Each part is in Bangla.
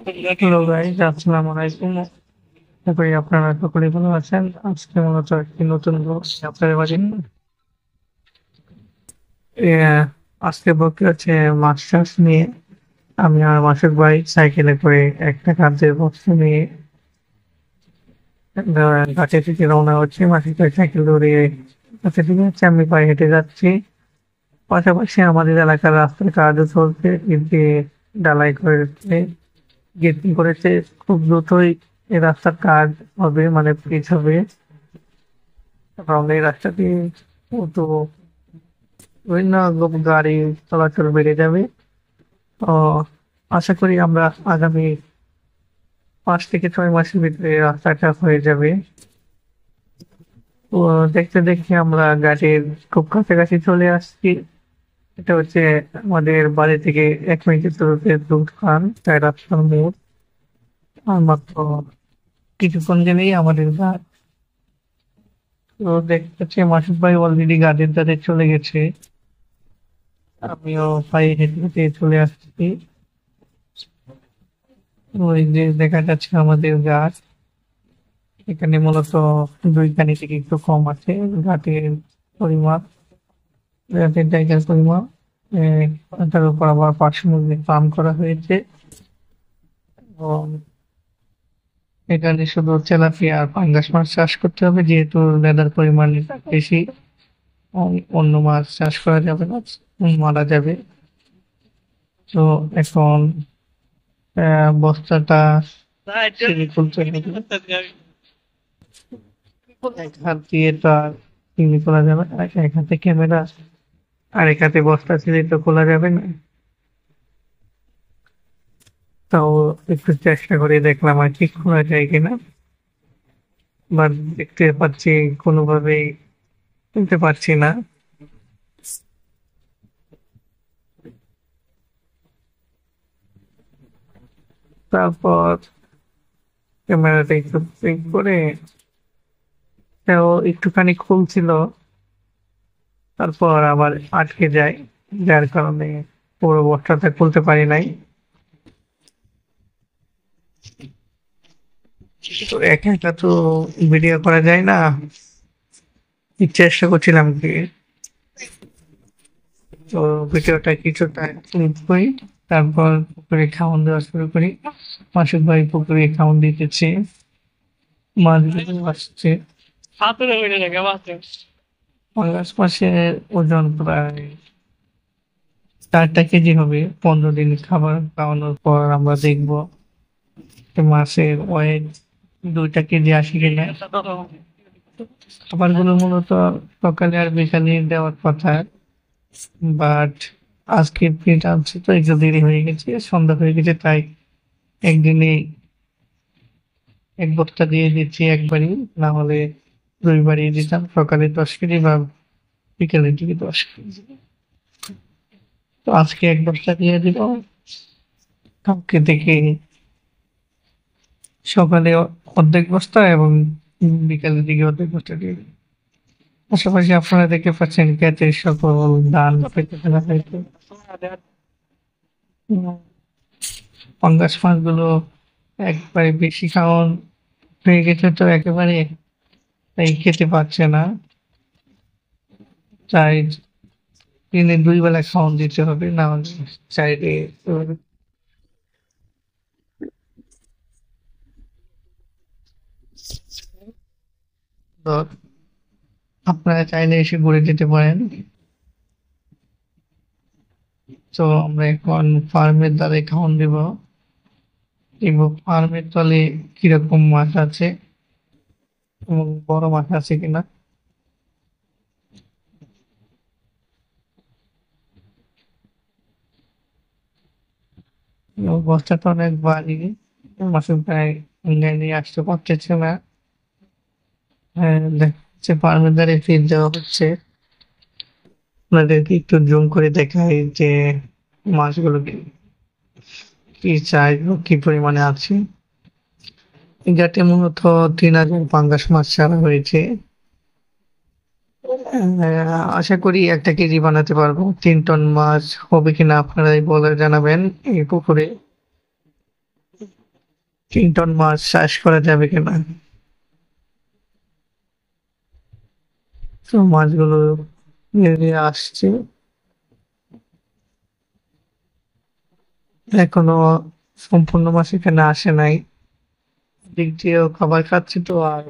হ্যালো গাইস, আসসালামু আলাইকুম। আশা করি আপনারা সকলেই ভালো আছেন। আজকে মূলত একটি নতুন ব্লগ নিয়ে আপনাদের মাঝে আজকে বলতে হচ্ছে মাছ চাষ নিয়ে। আমি আর মাসুক ভাই সাইকেলে করে একটা খাদ্যের বস্তু নিয়ে ঘাটে থেকে রওনা হচ্ছি। মাসুক ভাই সাইকেল ধরিয়ে কাছে থেকে যাচ্ছে, আমি পায়ে হেঁটে যাচ্ছি। পাশাপাশি আমাদের এলাকার রাস্তার কাজও চলছে, ইট দিয়ে ঢালাই করেছে, গেটিং করেছে। খুব দ্রুতই এই রাস্তার কাজ হবে, মানে পিচ হবে, এবং এই রাস্তাটি তো বিভিন্ন গাড়ি চলাচল বেড়ে যাবে। তো আশা করি আমরা আগামী 5 থেকে 6 মাসের ভিতরে এই রাস্তাটা হয়ে যাবে। তো দেখতে দেখতে আমরা গাড়ির খুব কাছাকাছি চলে আসছি। এটা হচ্ছে আমাদের বাড়ি থেকে 1 মিনিটের দূরত্বে দোকান, তাই রাস্তার মোড়। আর মাত্র কিছুক্ষণ গেলেই আমাদের ঘাট। তো দেখতে পাচ্ছি মাসুদ ভাই অলরেডি গাড়ির ধারে চলে গেছে। আমিও পায়ে হেঁটে হেঁটে চলে আসছি। ওই যে দেখা যাচ্ছে আমাদের গাছ, এখানে মূলত 2 কানি থেকে একটু কম আছে ঘাটের পরিমাপ, ঘাটের জায়গার পরিমাপ। তার উপর আবার পার্শ্ব মুরগির ফার্ম করা হয়েছে, এবং এখানে শুধু তেলাপিয়া আর পাঙ্গাস মাছ চাষ করতে হবে, যেহেতু লেদার পরিমাণ বেশি। অন্য মাছ চাষ করা যাবে না, মারা যাবে। তো এখন বস্তাটা ছিঁড়ে খুলতে হবে। এক হাত দিয়ে তো আর চিংড়ি খোলা যাবে না, এক হাতে ক্যামেরা আর এক হাতে বস্তা ছেড়ে তো খোলা যাবে না। তাও একটু চেষ্টা করে দেখলাম আর কি খোলা যায় কিনা, বাট দেখতে পাচ্ছি কোনোভাবেই তুলতে পারছি না। তারপর ক্যামেরাটা একটু পিক করে তাও একটুখানি খুলছিল, তারপর আবার আটকে যায়, যার কারণে পুরো বস্তাটা খুলতে পারি নাই। তো একা একা তো ভিডিও করা যায় না, চেষ্টা করছিলাম কি, তো ভিডিওটা কিছুটা ক্লিক করি। তারপর পুকুরে খাওয়ান দেওয়া শুরু করি। মাসুদ ভাই পুকুরে খাওয়ান দিতেছে, মাছগুলো আসছে। পাঙ্গাস মাছের ওজন প্রায় 4টা কেজি হবে। 15 দিন খাবার খাওয়ানোর পর আমরা দেখবো মাছের ওয়েট 2টা কেজি আসে কিনা। খাবারগুলো মূলত সকালে আর বিকালে দেওয়ার কথা, বাট আজকে প্রিন্ট আনছি তো একটু দেরি হয়ে গেছে, সন্ধ্যা হয়ে গেছে, তাই একদিনে এক বস্তা দিয়ে দিচ্ছি একবারই, না হলে 2বারই দিতাম, সকালে 10 কেজি বা বিকেলের দিকে 10 কেজি। তো আজকে এক বস্তা দিয়ে দিব, কালকে থেকে সকালে অর্ধেক বস্তা এবং বিকালের দিকে অর্ধেক বস্তা দিয়ে দিব। পাশাপাশি আপনারা দেখতে পাচ্ছেন ক্ষেতের সকল ধান পেতে ফেলা হয়েছে। উম, পাঙ্গাস মাছগুলো একবারে বেশি খাওয়ান হয়ে গেছে তো একেবারে, তাই খেতে পারছে না, তাই দিনে 2 বেলা খাওয়ান দিতে হবে, না হলে চাইলে তো আপনারা চাইলে এসে ঘুরে যেতে পারেন। তো আমরা এখন ফার্মের দ্বারে খাওয়ান দিব, দেখবো ফার্মের তলে কিরকম মাছ আছে এবং বড় মাছ আছে কিনা। বস্তাটা অনেক ভারী, মাসুম প্রায় নিয়ে আসতে পারতেছে না। হ্যাঁ, দেখা ফার্মের দ্বারে ফিড দেওয়া হচ্ছে। আপনাদেরকে একটু জুম করে দেখাই যে মাছগুলো কি সাইজ ও কি পরিমাণে আছে। এই জাতে মূলত 3,000 পাঙ্গাস মাছ ছাড়া হয়েছে। আশা করি 1টা কেজি বানাতে পারবো। 3 টন মাছ হবে কিনা আপনারাই বলে জানাবেন এই পুকুরে। 3 টন মাছ চাষ করা যাবে কিনা। তো মাছগুলো ধীরে ধীরে আসছে, এখনো সম্পূর্ণ মাছ এখানে আসে নাই। দিক দিয়েও খাবার খাচ্ছি তো। আর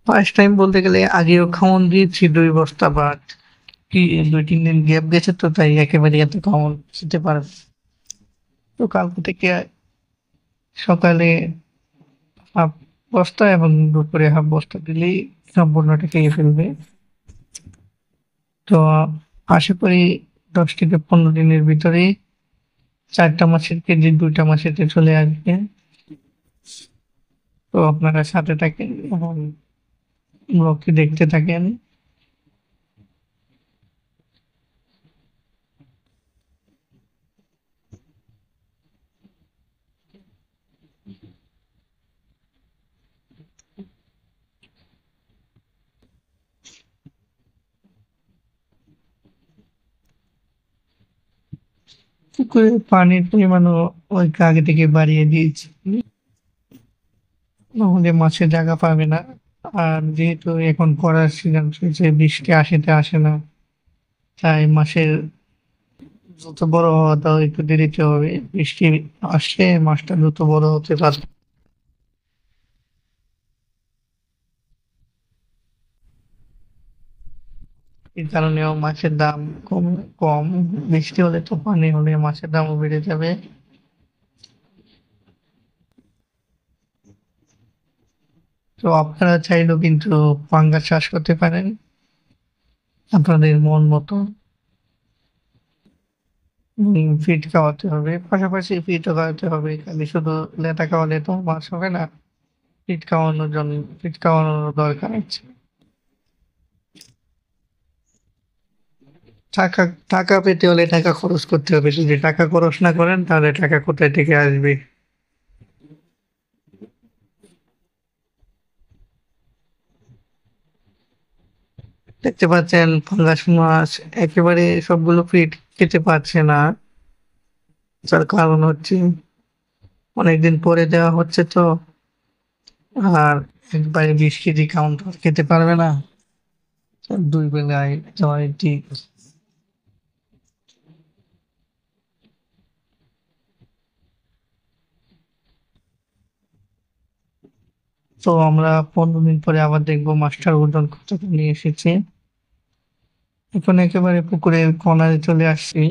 ফার্স্ট টাইম বলতে গেলে আগেও খাওয়ান দিয়েছি 2 বস্তা, বাট কি 2-3 দিন গ্যাপ গেছে তো, তাই একেবারে এত খাওয়ান খেতে পারে। তো কালকে থেকে সকালে হাফ বস্তা এবং দুপুরে হাফ বস্তা দিলেই সম্পূর্ণটা খেয়ে ফেলবে। তো আশা করি 10 থেকে 15 দিনের ভিতরেই 4টা মাছের কেজি 2টা মাছেতে চলে আসবে। তো আপনারা সাথে থাকেন এবং ব্লগটি দেখতে থাকেন। পুকুরে পানির পরিমাণও ওই আগে থেকে বাড়িয়ে দিয়েছি, নাহলে মাছের জায়গা পাবে না। আর যেহেতু এখন খরার সিজন চলছে, বৃষ্টি আসে না, তাই মাছের দ্রুত বড় হওয়াটাও একটু দেরিতে হবে। বৃষ্টি আসলে মাছটা দ্রুত বড় হতে পারে। এই কারণেও মাছের দাম কম। বৃষ্টি হলে তো পানি হলে মাছের দামও বেড়ে যাবে। তো আপনারা চাইলেও কিন্তু পাঙ্গাস চাষ করতে পারেন আপনাদের মন মতো। ফিড খাওয়াতে হবে, পাশাপাশি ফিডও খাওয়াতে হবে। খালি শুধু লেটা খাওয়ালে তো মাছ হবে না। ফিড খাওয়ানোর দরকার আছে। টাকা টাকা পেতে হলে টাকা খরচ করতে হবে। যদি টাকা খরচ না করেন তাহলে টাকা কোথায় থেকে আসবে? দেখতে পাচ্ছেন পাঙ্গাস মাছ একেবারে সবগুলো ফিড খেতে পারছে না। তার কারণ হচ্ছে অনেকদিন পরে দেওয়া হচ্ছে তো। আর একবারে 20 কেজি কাউন্ট খেতে পারবে না। 2 বেলায় দেওয়াই ঠিক। তো আমরা 15 দিন পরে আবার দেখবো মাছটার ওজন কতটা নিয়ে এসেছে। এখন একেবারে পুকুরের কোনায় চলে আসছি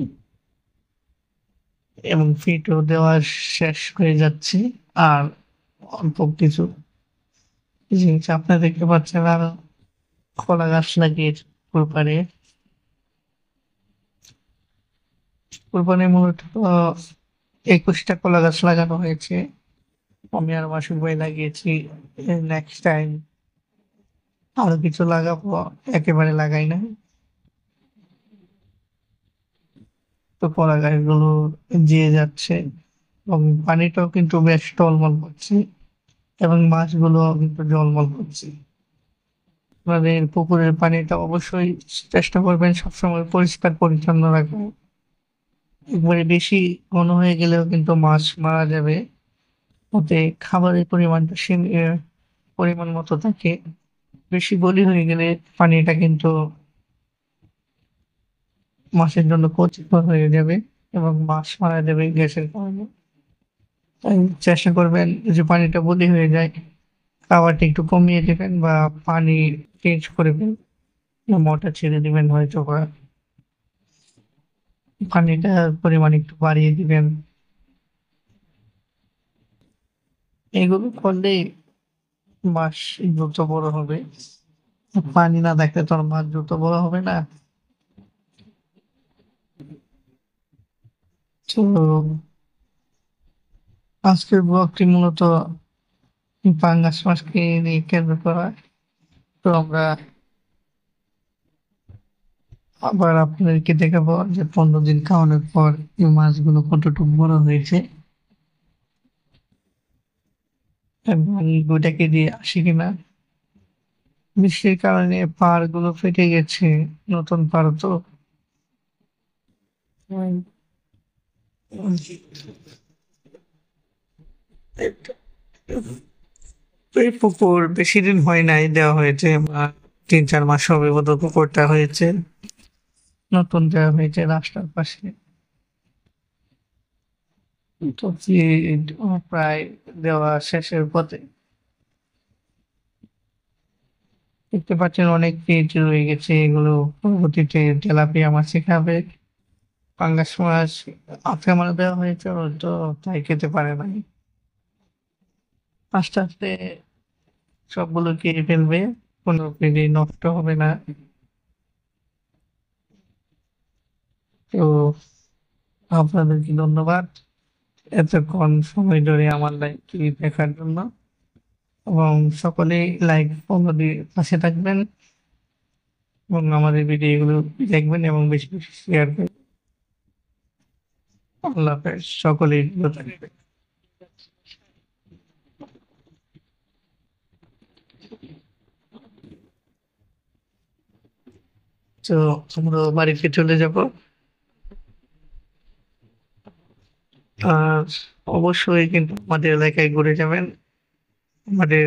এবং ফিটও দেওয়া শেষ হয়ে যাচ্ছে। আর অল্প কিছু জিনিস আপনারা দেখতে পাচ্ছেন, আর কলা গাছ লাগিয়েছে পুকুর পাড়ে। পুকুর পাড়ে মূলত 21টা কলা গাছ লাগানো হয়েছে। আমি আর মাসুক ভাই লাগিয়েছি। নেক্সট টাইম আরো কিছু লাগাবো, একেবারে লাগাই না। তো কলা গাছগুলো জিয়ে যাচ্ছে এবং পানিটাও কিন্তু বেশ টলমল করছে এবং মাছগুলো কিন্তু জলমল করছে। আপনাদের পুকুরের পানিটা অবশ্যই চেষ্টা করবেন সবসময় পরিষ্কার পরিচ্ছন্ন রাখবেন। একবারে বেশি ঘন হয়ে গেলেও কিন্তু মাছ মারা যাবে। ওতে খাবারের পরিমাণটা পরিমাণ মতো থাকে। বেশি বলি হয়ে গেলে পানিটা কিন্তু মাছের জন্য ক্ষতিকর হয়ে যাবে এবং মাছ মারা যাবে গ্যাসের কারণে। তাই চেষ্টা করবেন যে পানিটা বলি হয়ে যায় খাবারটা একটু কমিয়ে দিবেন বা পানি চেঞ্জ করবেন, মোটর ছেড়ে দিবেন হয়তো, বা পানিটার পরিমাণ একটু বাড়িয়ে দিবেন। এগুলো করলেই মাছ দ্রুত বড় হবে। পানি না থাকলে তো আর মাছ দ্রুত বড় হবে না। তো আজকের ব্লগটি মূলত পাঙ্গাস মাছকে নিয়ে কেন্দ্র করা। তো আমরা আবার আপনাদেরকে দেখাবো যে 15 দিন খাওয়ানোর পর এই মাছগুলো কতটুকু বড় হয়েছে এবং 2টা কেজি আসে কিনা। বৃষ্টির কারণে পাড়গুলো ফেটে গেছে, নতুন পাড় তো। তো এই পুকুর বেশি দিন হয় নাই দেওয়া হয়েছে, ৩-৪ মাস হবে বোধহয় পুকুরটা হয়েছে, নতুন দেওয়া হয়েছে রাস্তার পাশে। তো প্রায় দেওয়া শেষের পথে। দেখতে পাচ্ছেন অনেক পিচ রয়ে গেছে, এগুলো পরবর্তীতে তেলাপিয়া মাছে খাবে। পাঙ্গাস মাছ আজকে আমার দেওয়া হয়েছে, ও তো তাই খেতে পারে নাই। আস্তে আস্তে সবগুলো খেয়ে ফেলবে, কোনো পিঁড়ি নষ্ট হবে না। তো আপনাদেরকে ধন্যবাদ এতক্ষণ সময় ধরে আমার লাইভটি দেখার জন্য, এবং সকলেই লাইক ফলো দিয়ে পাশে থাকবেন এবং আমাদের ভিডিওগুলো দেখবেন এবং বেশি বেশি শেয়ার করবেন। আল্লাহ হাফেজ, সকলেই ভালো থাকবেন। তো আমরা বাড়িতে চলে যাব, আর অবশ্যই কিন্তু আমাদের এলাকায় ঘুরে যাবেন। আমাদের